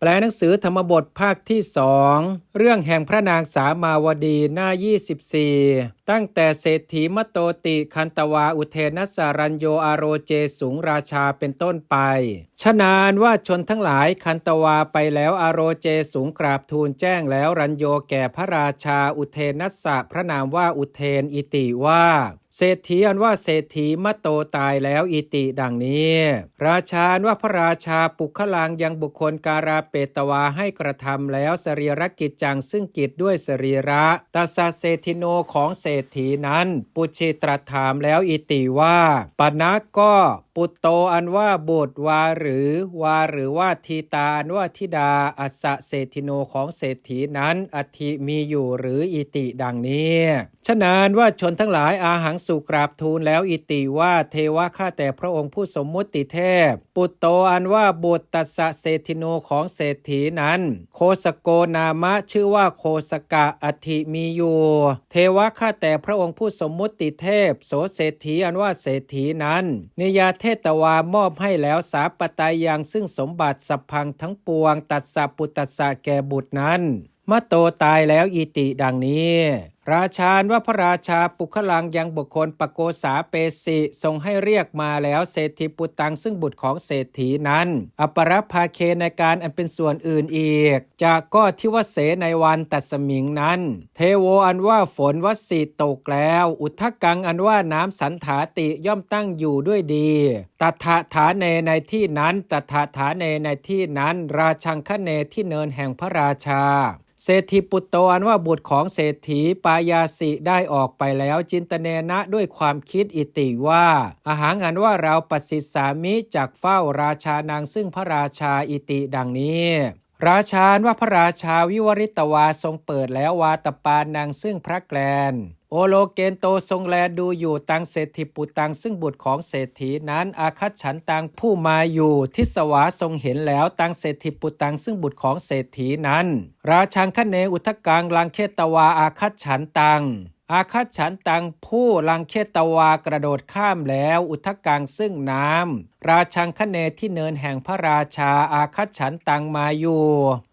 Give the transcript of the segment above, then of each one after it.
แปลหนังสือธรรมบทภาคที่2เรื่องแห่งพระนางสามาวดีหน้า24ตั้งแต่เศรษฐีมโตติคันตวาอุเทนัสสารัญโยอาโรเจสุงราชาเป็นต้นไปฉะนั้นว่าชนทั้งหลายคันตวาไปแล้วอาโรเจสุงกราบทูลแจ้งแล้วรัญโยแก่พระราชาอุเทนัสสะพระนามว่าอุเทนอิติว่าเศรษฐีอันว่าเศรษฐีมโตตายแล้วอิติดังนี้ราชาว่าพระราชาปุคลังยังบุคคลการาเปตวาให้กระทำแล้วสรีรกิจจังซึ่งกิจด้วยสรีระตัสสะเศรษฐิโนของเศรษฐีนั้นปุชิตรัสถามแล้วอิติว่าปนะก็ปุตโตอันว่าบุตรวาหรือว่าทีตาอันว่าธิดาอัสสะเศรษฐิโนของเศรษฐีนั้นอธิมีอยู่หรืออิติดังนี้ฉะนั้นว่าชนทั้งหลายอาหังสุกราบทูลแล้วอิติว่าเทวะข้าแต่พระองค์ผู้สมมุติเทพปุตโตอันว่าบุตรตัสสะเศรษฐิโนของเศรษฐีนั้นโคสโกนามะชื่อว่าโคสกะอธิมีอยู่เทวะข้าแต่พระองค์ผู้สมมุติเทพโสเศรษฐีอันว่าเศรษฐีนั้นนิยาเทตวามอบให้แล้วสาปไตยยังซึ่งสมบัติสัพพังทั้งปวงตัสสะปุตตัสสะแก่บุตรนั้นมโตตายแล้วอิติดังนี้ราชาว่าพระราชาปุคลังยังบุคคลปโกษาเปสิทรงให้เรียกมาแล้วเศรษฐีปุตตังซึ่งบุตรของเศรษฐีนั้นอปรภาเคในการอันเป็นส่วนอื่นอีกจากก็ทิวเสในวันตัสมิงนั้นเทโวอันว่าฝนวสีตกแล้วอุทธกังอันว่าน้ำสันถาติย่อมตั้งอยู่ด้วยดีตัถฐาเนในที่นั้นตัถฐาเนในที่นั้นราชังคเนที่เนินแห่งพระราชาเศรษฐีปุตโตอันว่าบุตรของเศรษฐีปายาสิได้ออกไปแล้วจินตเนนะด้วยความคิดอิติว่าอาหารอันว่าเราปสิสามิจากเฝ้าราชานางซึ่งพระราชาอิติดังนี้ราชาว่าพระราชาวิวริตวาทรงเปิดแล้ววาตปานางซึ่งพระแกลนโอโลเกนโตทรงแลดูอยู่ตังเศรษฐีปุตตังซึ่งบุตรของเศรษฐีนั้นอาคัตฉันตังผู้มาอยู่ทิสวาทรงเห็นแล้วตังเศรษฐีปุตตังซึ่งบุตรของเศรษฐีนั้นราชังคเนอุทกังลังเคตวาอาคัตฉันตังอาคัตฉันตังผู้ลังเคตวากระโดดข้ามแล้วอุทกังซึ่งน้ำราชังคเนที่เนินแห่งพระราชาอาคัตฉันตังมาอยู่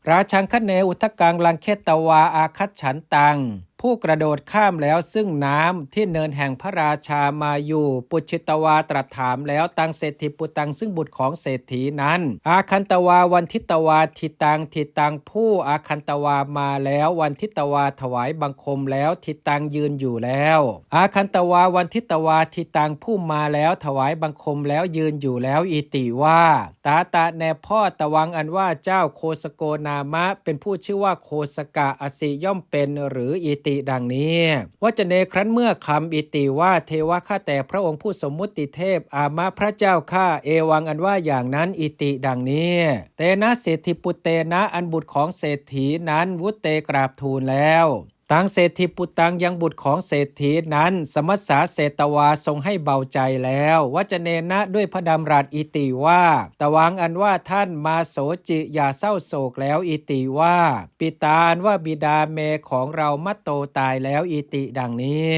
ราชังคเนอุทกังลังเคตวาอาคัตฉันตังผู้กระโดดข้ามแล้วซึ่งน้ำที่เนินแห่งพระราชามาอยู่ปุชิตวาตรัสถามแล้วตังเศรษฐีปุตตังซึ่งบุตรของเศรษฐีนั้นอาคันตวาวันทิตวาทิตังผู้อาคันตวามาแล้ววันทิตวาถวายบังคมแล้วทิตังยืนอยู่แล้วอาคันตวาวันทิตวาทิตังผู้มาแล้วถวายบังคมแล้วยืนอยู่แล้วอิติว่าตาแน่พ่อตะวังอันว่าเจ้าโคสโกนามะเป็นผู้ชื่อว่าโคสกะอสิย่อมเป็นหรืออิติดังนี้วจเนครั้นเมื่อคำอิติว่าเทวะข้าแต่พระองค์ผู้สมมุติเทพอามะพระเจ้าข้าเอวังอันว่าอย่างนั้นอิติดังนี้เตนะเศรษฐีปุตเตนะอันบุตรของเศรษฐีนั้นวุตเตกราบทูลแล้วตังเศรษฐีปุตตังยังบุตรของเศรษฐีนั้นสมัสสาเศตวาทรงให้เบาใจแล้ววจเนนะด้วยพระดำรัสอิติว่าตะวังอันว่าท่านมาโสจิอย่าเศร้าโศกแล้วอิติว่าปิตาอันว่าบิดาเมของเรามัตโตตายแล้วอิติดังนี้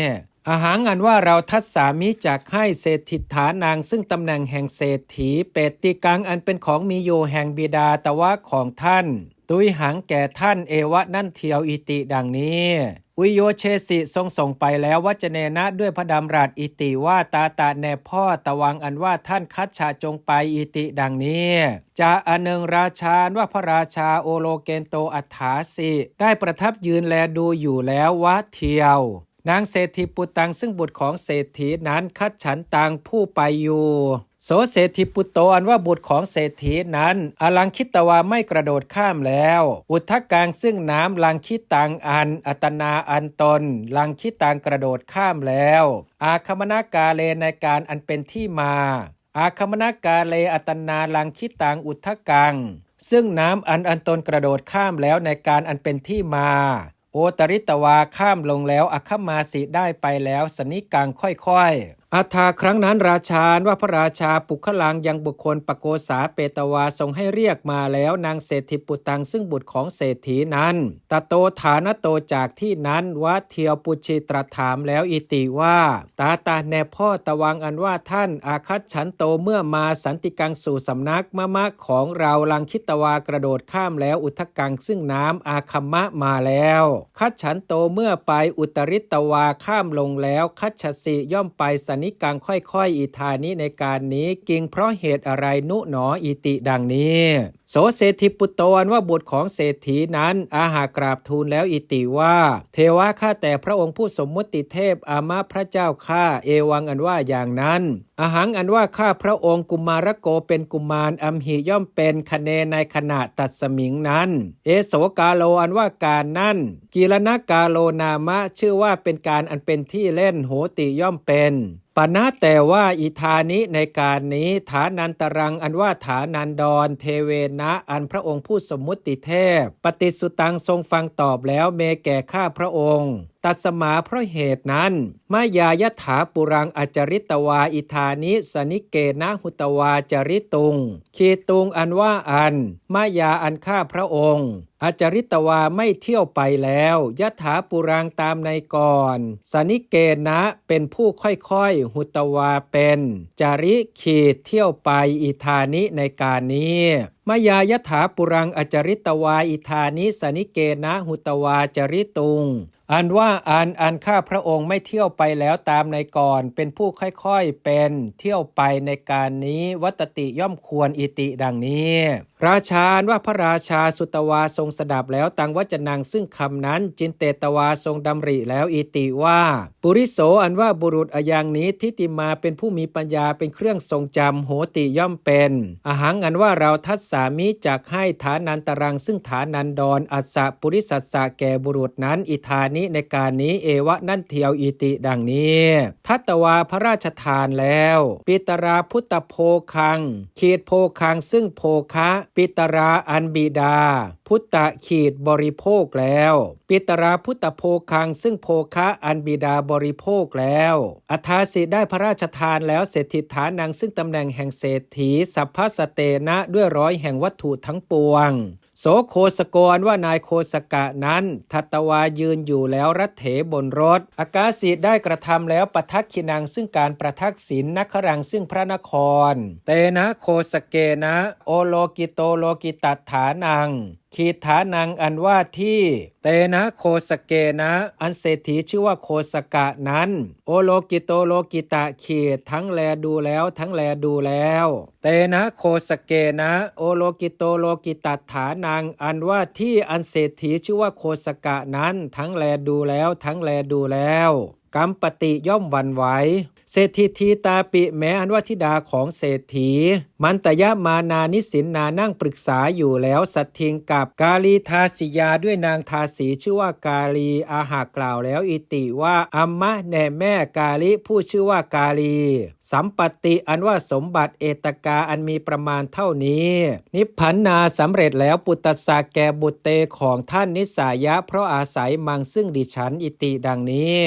อาหารอันว่าเราทัศสามิจักให้เศรษฐิฐานางซึ่งตำแหน่งแห่งเศรษฐีเปตติกังอันเป็นของมีอยู่แห่งบิดาตวะของท่านตุยหังแก่ท่านเอวะนั่นเทียวอิติดังนี้อุโยเชสิทรงส่งไปแล้ววจเนนะด้วยพระดำรัสอิติว่าตาแน่พ่อตะวังอันว่าท่านคัจฉาจงไปอิติดังนี้จะอันหนึ่งราชาว่าพระราชาโอโลเกนโตอัฏฐาสิได้ประทับยืนแลดูอยู่แล้ววะเทียวนางเศรษฐีปุตตังซึ่งบุตรของเศรษฐีนั้นคัดฉันตังผู้ไปอยู่โสเศรษฐีปุตโตอันว่าบุตรของเศรษฐีนั้นอลังคิตวาไม่กระโดดข้ามแล้วอุทธกังซึ่งน้ำลังคิตังอันอัตนาอันตนลังคิตังกระโดดข้ามแล้วอาคมนากาเลในการอันเป็นที่มาอาคมนากาเลอัตนาลังคิตังอุทธกังซึ่งน้ำอันตนกระโดดข้ามแล้วในการอันเป็นที่มาโอตริตวาข้ามลงแล้วอคมาสิได้ไปแล้วสนิกังค่อย อาทาครั้งนั้นราชาว่าพระราชาปุคลังยังบุคคลปโกษาเปตวาทรงให้เรียกมาแล้วนางเศรษฐิปุตังซึ่งบุตรของเศรษฐีนั้นตโตฐานโตจากที่นั้นวัดเทียวปุชิตรัสถามแล้วอิติว่าตาแน่พ่อตะวังอันว่าท่านอาคัตฉันโตเมื่อมาสันติกังสู่สำนักมะของเราลังคิตวากระโดดข้ามแล้วอุทกังซึ่งน้ำอาคัมมะมาแล้วคัตฉันโตเมื่อไปอุตริตวาข้ามลงแล้วคัตฉสิย่อมไปสนิกังค่อยๆอิธานิในการนี้กิงเพราะเหตุอะไรนุหนออิติดังนี้โสเศรษฐิปุตโตอันว่าบุตรของเศรษฐีนั้นอาหากราบทูลแล้วอิติว่าเทวะข้าแต่พระองค์ผู้สมมุติเทพอามะพระเจ้าข้าเอวังอันว่าอย่างนั้นอหังอันว่าข้าพระองค์กุมารโกเป็นกุมารอัมหิย่อมเป็นคะเนในขณะตัดสมิงนั้นเอโสกาโลอันว่าการนั้นกีรณกาโลนามะชื่อว่าเป็นการอันเป็นที่เล่นโหติย่อมเป็นปณะแต่ว่าอิธานิในการนี้ฐานันตรังอันว่าฐานันดรเทเวนะอันพระองค์ผู้สมมุติเทพปฏิสุตังทรงฟังตอบแล้วเมแก่ข้าพระองค์ตัสมาเพราะเหตุนั้นมายายถาปุรังอจริตวาอิธานิสนิเกนะหุตวาจริตุงขีตุงอันว่าอันมายาอันข้าพระองค์อจริตวาไม่เที่ยวไปแล้วยถาปุรังตามในก่อนสนิเกนะเป็นผู้ค่อยๆหุตวาเป็นจาริขีดเที่ยวไปอิธานิในการนี้มายายถาปุรังอจริตวาอิธานิสนิเกนะหุตวาจริตุงอันว่าอันข้าพระองค์ไม่เที่ยวไปแล้วตามในก่อนเป็นผู้ค่อยๆเป็นเที่ยวไปในการนี้วัตติย่อมควรอิติดังนี้ราชาว่าพระราชาสุตวาทรงสดับแล้วตังวจนังซึ่งคำนั้นจินเตตวาทรงดำริแล้วอิติว่าปุริโสอันว่าบุรุษอย่างนี้ทิติมาเป็นผู้มีปัญญาเป็นเครื่องทรงจำโหติย่อมเป็นอหังอันว่าเราทัสสามิจักให้ฐานันตรังซึ่งฐานันดรอัสสะปุริสัสสะแก่บุรุษนั้นอิธานิในการนี้เอวะนั่นเทียวอิติดังนี้ทัตตวาพระราชทานแล้วปิตราพุทธโภคังขีดโภคังซึ่งโภคะปิตราอันบิดาพุทธขีดบริโภคแล้วปิตราพุทธโภคังซึ่งโภคะอันบิดาบริโภคแล้วอัฐาสิได้พระราชทานแล้วเศรษฐิฐานังซึ่งตำแหน่งแห่งเศรษฐีสัพพสเตนะด้วยร้อยแห่งวัตถุทั้งปวงโสโคสกรว่านายโคสกะนั้นทัตตวายืนอยู่แล้วรัตเถบนรถอากาสิได้กระทำแล้วประทักขินังซึ่งการประทักษิณนครังซึ่งพระนครเตนะโคสเกนะโอโลกิโตโลกิตัฏฐานังขีฐานังอันว่าที่เตนะโคสเกนะอันเศรษฐีชื่อว่าโคสกะนั้นโอโลกิโตโลกิตะขีดทั้งแลดูแล้วทั้งแลดูแล้วเตนะโคสเกนะโอโลกิโตโลกิตัฏฐานังอันว่าที่อันเศรษฐีชื่อว่าโคสกะนั้นทั้งแลดูแล้วทั้งแลดูแล้วกัมปติย่อมหวั่นไหวเศรษฐีทีตาปิแม้อันว่าธิดาของเศรษฐีมันตยมานานิสินนานั่งปรึกษาอยู่แล้วสัตทิงกับกาลีทาสิยาด้วยนางทาสีชื่อว่ากาลีอาหากล่าวแล้วอิติว่าอัมมะแน่แม่กาลิผู้ชื่อว่ากาลีสัมปติอันว่าสมบัติเอตกาอันมีประมาณเท่านี้นิพพันนาสำเร็จแล้วปุตตสาแก่บุตรเตของท่านนิสายะเพราะอาศัยมังซึ่งดิฉันอิติดังนี้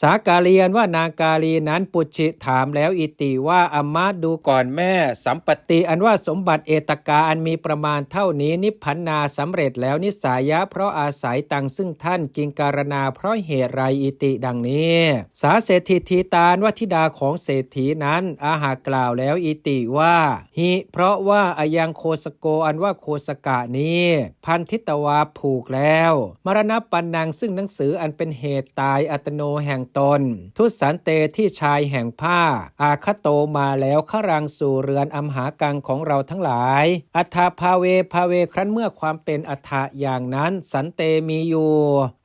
สากาลีอันว่านางกาลีนั้นปุชิถามแล้วอิติว่าอัมมาดูก่อนแม่สัมปติอันว่าสมบัติเอตกาอันมีประมาณเท่านี้นิพพันนาสำเร็จแล้วนิสายะเพราะอาศัยตังซึ่งท่านกิงการณาเพราะเหตุไรอิติดังนี้สาเศรษฐีทีตาลว่าธิดาของเศรษฐีนั้นอาหากล่าวแล้วอิติว่าหิเพราะว่าอายังโคสโกอันว่าโคสกะนี้พันทิตวาผูกแล้วมรณปันนังซึ่งหนังสืออันเป็นเหตุตายอัตโนแห่งตนทุสันเตที่ชายแห่งผ้าอาคโตมาแล้วขรังสู่เรือนอำหากังของเราทั้งหลายอัฏฐภาเวครั้นเมื่อความเป็นอัฏฐะอย่างนั้นสันเตมีอยู่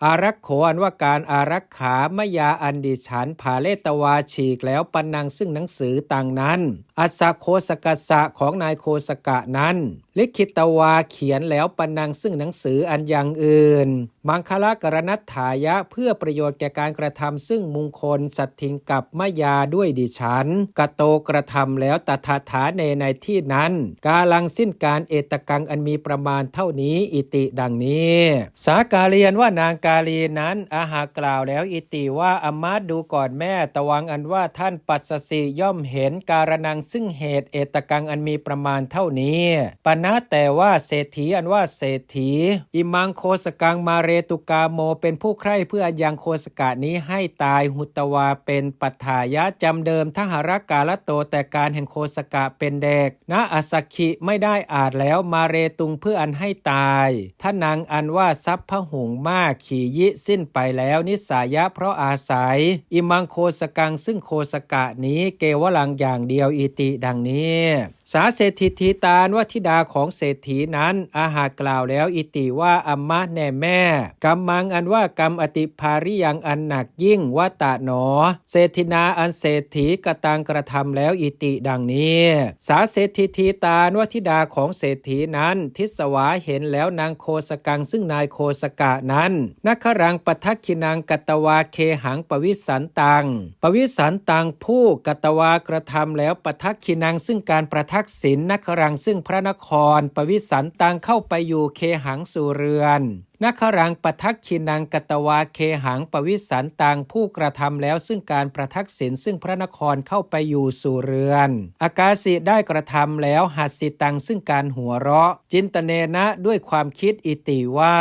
อารักโขอันว่าการอารักขามยาอันดิฉันผาเลตวาฉีกแล้วปันนังซึ่งหนังสือต่างนั้นอัสสะโคสกัสสะของนายโคสกะนั้นลิขิตวาเขียนแล้วปันนังซึ่งหนังสืออันอย่างอื่นมังคละกรณัตถายะเพื่อประโยชน์แก่การกระทำซึ่งมงคลสัตถิงกับมยาด้วยดิฉันกะโตกระทำแล้วตถาฐาเนใน ที่นั้นกาลังสิ้นการเอตกังอันมีประมาณเท่านี้อิติดังนี้สากาเรียนว่านางกาลีนั้นอาหากล่าวแล้วอิติว่าอมาตดูก่อนแม่ตวังอันว่าท่านปัสสสิย่อมเห็นการนังซึ่งเหตุเอตกังอันมีประมาณเท่านี้ปนะแต่ว่าเศรษฐีอันว่าเศรษฐีอิมังโคสกังมาเรตุกาโมเป็นผู้ใคร่เพื่อยังโคสกะนี้ให้ตายหุตวาเป็นปัฏฐายะจำเดิมทหารกาลโตแต่การแห่งโคสกะเป็นเด็กนะอสักขิไม่ได้อาจแล้วมาเรตุงเพื่ออันให้ตายท่านางอันว่าทรัพย์พหุงมากขี่ยิสิ้นไปแล้วนิสายะเพราะอาศัยอิมังโคสกังซึ่งโคสกะนี้เกวลังอย่างเดียวอิติดังนี้สาเศรษฐีทีตาลว่าธิดาของเศรษฐีนั้นอาหากล่าวแล้วอิติว่าอัมมะแน่แม่กำมังอันว่ากรรมอติภาริยังอันหนักยิ่งวัตตะหนอเศรษฐินาอันเศรษฐีกตังกระทำแล้วอิติดังนี้สาเศรษฐีทีตาลว่าธิดาของเศรษฐีนั้นทิสวาเห็นแล้วนางโคสกังซึ่งนายโคสกะนั้นนักขรังปทักขินังกัตวาเคหังปวิสันตังปวิสันตังผู้กัตวากระทำแล้วปทักขินังซึ่งการประทักษิณนักขรังซึ่งพระนครปวิสันตังเข้าไปอยู่เคหังสู่เรือนนักขรังปทักขินังกัตวาเคหังปวิสันตังผู้กระทำแล้วซึ่งการประทักษิณซึ่งพระนครเข้าไปอยู่สู่เรือนอากาสิได้กระทำแล้วหัสสิตังซึ่งการหัวเราะจินตเนนะด้วยความคิดอิติว่า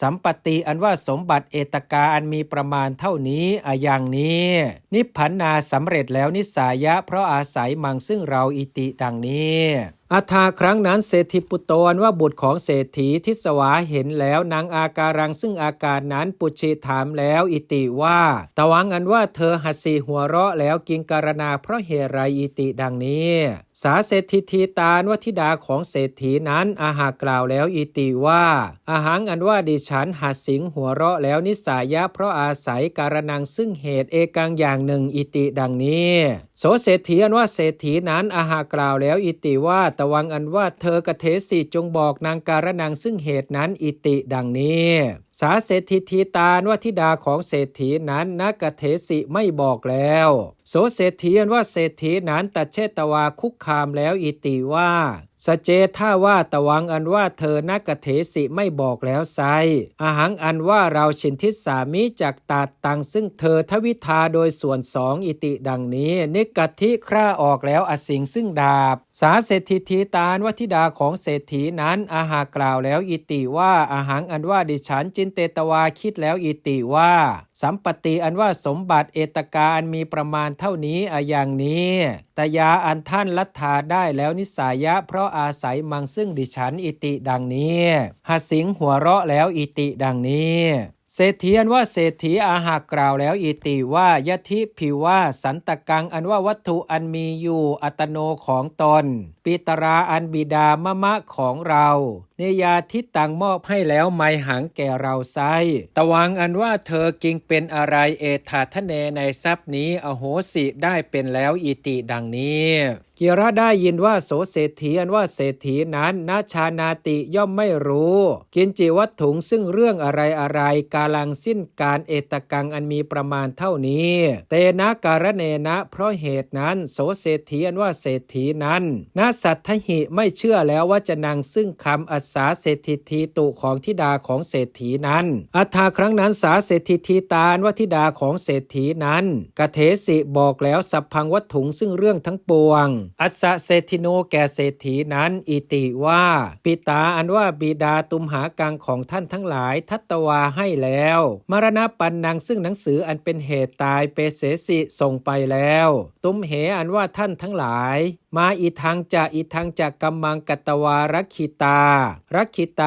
สัมปติอันว่าสมบัติเอตกาอันมีประมาณเท่านี้อย่างนี้นิพพันนาสำเร็จแล้วนิสายะเพราะอาศัยมังซึ่งเราอิติดังนี้อัฏฐาครั้งนั้นเศรษฐีปุตโตอันว่าบุตรของเศรษฐีทิสวาเห็นแล้วนางอาการังซึ่งอาการนั้นปุชิถามแล้วอิติว่าตวังอันว่าเธอหัสสีหัวเราะแล้วกิงการณาเพราะเหตุไรอิติดังนี้สาเศรษฐีทีตาลว่าธิดาของเศรษฐีนั้นอาหากล่าวแล้วอิติว่าอาหังอันว่าดิฉันหัดสิงหัวเราะแล้วนิสายะเพราะอาศัยการนังซึ่งเหตุเอกังอย่างหนึ่งอิติดังนี้โสเศรษฐีอันว่าเศรษฐีนั้นอาหากล่าวแล้วอิติว่าตวังอันว่าเธอกเทสีจงบอกนางการนังซึ่งเหตุนั้นอิติดังนี้สาเศรษฐีทีตาลว่าธิดาของเศรษฐีนั้นนักเทสิไม่บอกแล้วโสเศรษฐีอันว่าเศรษฐีนั้นตัดเชตวาคุกคามแล้วอิติว่าสเจท่าว่าตวังอันว่าเธอนักเถสิไม่บอกแล้วไซอาหังอันว่าเราชินทิสามิจากตาตังซึ่งเธอทวิทาโดยส่วนสองอิติดังนี้นิกทิคร่าออกแล้วอสิงซึ่งดาบสาเศรษฐีทีตาลวัธิดาของเศรษฐีนั้นอาหากล่าวแล้วอิติว่าอาหังอันว่าดิฉันจินเตตวาคิดแล้วอิติว่าสัมปติอันว่าสมบัติเอตกาอันมีประมาณเท่านี้อย่างนี้ตยาอันท่านลัทธาได้แล้วนิสายะเพราะอาศัยมังซึ่งดิฉันอิติดังนี้หัสสิงหัวเราะแล้วอิติดังนี้เศรษฐีอันว่าเศรษฐีอาหากกล่าวแล้วอิติว่ายะทิภิว่าสันตกังอันว่าวัตถุอันมีอยู่อัตโนของตนปิตราอันบิดามะมะของเราเนยาทิตังมอบให้แล้วไมหังแก่เราไซตวังอันว่าเธอกิงเป็นอะไรเอธาทะเนในทรัพย์นี้อโหสิได้เป็นแล้วอิติดังนี้เกียระได้ยินว่าโสเศรษฐีอันว่าเศรษฐีนั้นนาชานาติย่อมไม่รู้กินจิวัตถุงซึ่งเรื่องอะไรกาลังสิ้นการเอตกังอันมีประมาณเท่านี้เตนะการเนนะเพราะเหตุนั้นโสเศรษฐีอันว่าเศรษฐีนั้นนาสัตถหิไม่เชื่อแล้วว่าจะนางซึ่งคำอัสสาเศรษฐีทีตุของธิดาของเศรษฐีนั้นอัฏฐาครั้งนั้นสาเศรษฐีทีตาลว่าธิดาของเศรษฐีนั้นกเทสิบอกแล้วสัพพังวัตถุงซึ่งเรื่องทั้งปวงอัสสะเศรษฐิโนแก่เศรษฐีนั้นอิติว่าปิตาอันว่าบิดาตุมหากังของท่านทั้งหลายทัตตวาให้แล้วมรณปันนังซึ่งหนังสืออันเป็นเหตุตายเปเสสิส่งไปแล้วตุมเหอันว่าท่านทั้งหลายมาอีทางจะกัมมังกัตตวารักขิต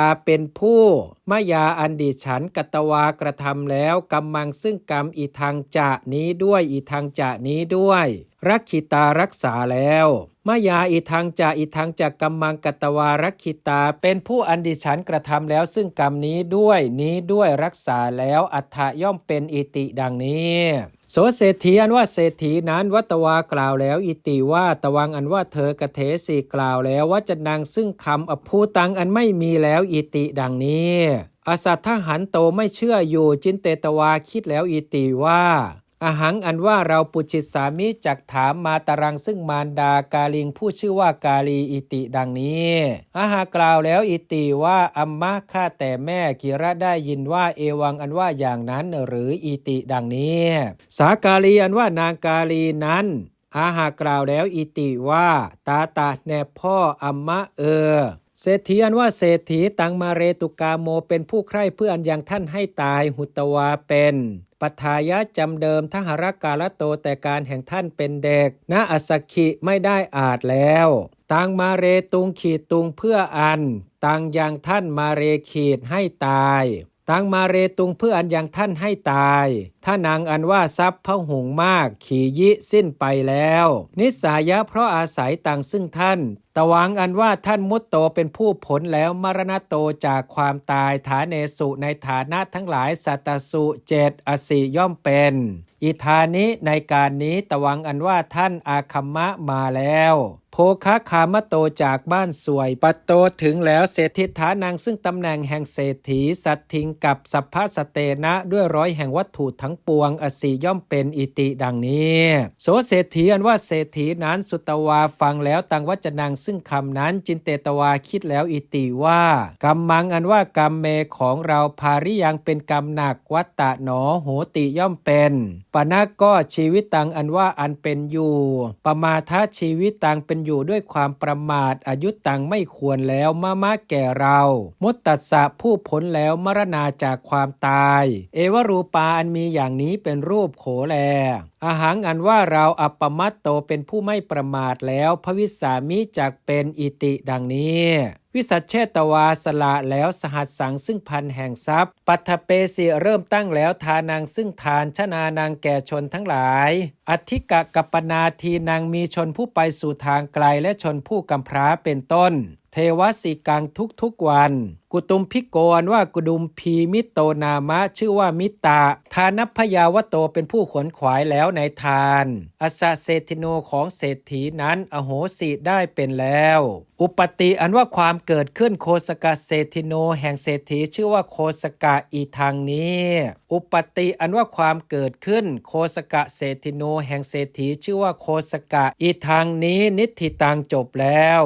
าเป็นผู้มายาอันดิฉันกัตตวากระทำแล้วกัมมังซึ่งกรรมอีทางจะนี้ด้วยอีทางจะนี้ด้วยรักขิตารักษาแล้วมายาอีทางจะกัมมังกัตตวารักขิตาเป็นผู้อันดิฉันกระทำแล้วซึ่งกรรมนี้ด้วยรักษาแล้วอัฏฐย่อมเป็นอิติดังนี้โสเศรษฐีอันว่าเศรษฐีนั้นวัตวากล่าวแล้วอิติว่าตวังอันว่าเธอกเทสีกล่าวแล้วว่าจะนางซึ่งคำอภูตังอันไม่มีแล้วอิติดังนี้อสัตถหันโตไม่เชื่ออยู่จินเตตวาคิดแล้วอิติว่า อหังอันว่าเราปุจิสามิจักถามมาตรังซึ่งมารดากาลิงผู้ชื่อว่ากาลีอิติดังนี้อาหากล่าวแล้วอิติว่าอัมมะข้าแต่แม่กิระได้ยินว่าเอวังอันว่าอย่างนั้นหรืออิติดังนี้สากาลีอันว่านางกาลีนั้นอาหากล่าวแล้วอิติว่าตาตาแน่พ่ออัมมะเศรษฐีอันว่าเศรษฐีตังมาเรตุกาโมเป็นผู้ใคร่เพื่ออันยังท่านให้ตายหุตวาเป็นปัทายะจำเดิมทหรกาลโตแต่การแห่งท่านเป็นเด็กณอสสคิไม่ได้อาจแล้วตังมาเรตุงขีดตุงเพื่ออันตังยังท่านมาเรขีดให้ตายตังมาเรตุงเพื่ออันยังท่านให้ตายถ้านางอันว่าทรัพย์พหุงมากขียิสิ้นไปแล้วนิสายะเพราะอาศัยตังซึ่งท่านตวังอันว่าท่านมุตโตเป็นผู้ผลแล้วมรณโตจากความตายฐาเนสุในฐานะทั้งหลายสัตตสุเจ็ดอสีย่อมเป็นอิธานิในการนี้ตวังอันว่าท่านอาคัมมะมาแล้วโภคะคามโตจากบ้านสวยปัตโตถึงแล้วเศรษฐิฐานังซึ่งตำแหน่งแห่งเศรษฐีสัตทิงกับสัพพสเตนะด้วยร้อยแห่งวัตถุทั้งปวงอสีย่อมเป็นอิติดังนี้โสเศรษฐีอันว่าเศรษฐีนั้นสุตวาฟังแล้วตังวัจนังซึ่งคำนั้นจินเตตวาคิดแล้วอิติว่ากรรมังอันว่ากรรมเมของเราภาริยังเป็นกรรมหนักวัตตะหนอโหติย่อมเป็นปนะก็ชีวิตตังอันว่าอันเป็นอยู่ปมาทะชีวิตตังเป็นอยู่ด้วยความประมาทอายุตังไม่ควรแล้วมะแก่เรามุตตัสสะผู้พ้นแล้วมรณาจากความตายเอวรูปาอันมีอย่างนี้เป็นรูปโขแลอาหังอันว่าเราอัปปมัตโตเป็นผู้ไม่ประมาทแล้วภวิสามิจักเป็นอิติดังนี้วิสัชเชตวาสละแล้วสหัสสังซึ่งพันแห่งทรัพย์ปัทเปสิเริ่มตั้งแล้วทานังซึ่งทานชนานางแก่ชนทั้งหลายอธิกะกัปปนาทีนางมีชนผู้ไปสู่ทางไกลและชนผู้กำพร้าเป็นต้นเทวสิกังทุกวันกุตุมพิโกนว่ากุดุมพีมิโตนามะชื่อว่ามิตะทานัพพยาวโตเป็นผู้ขวนขวายแล้วในทานอสเศรษฐิโนของเศรษฐีนั้นอโหสิได้เป็นแล้วอุปติอันว่าความเกิดขึ้นโคสกะเศรษฐิโนแห่งเศรษฐีชื่อว่าโคสกะอีทางนี้อุปติอันว่าความเกิดขึ้นโคสกะเศรษฐิโนแห่งเศรษฐีชื่อว่าโคสกะอีทางนี้นิทธิตังจบแล้ว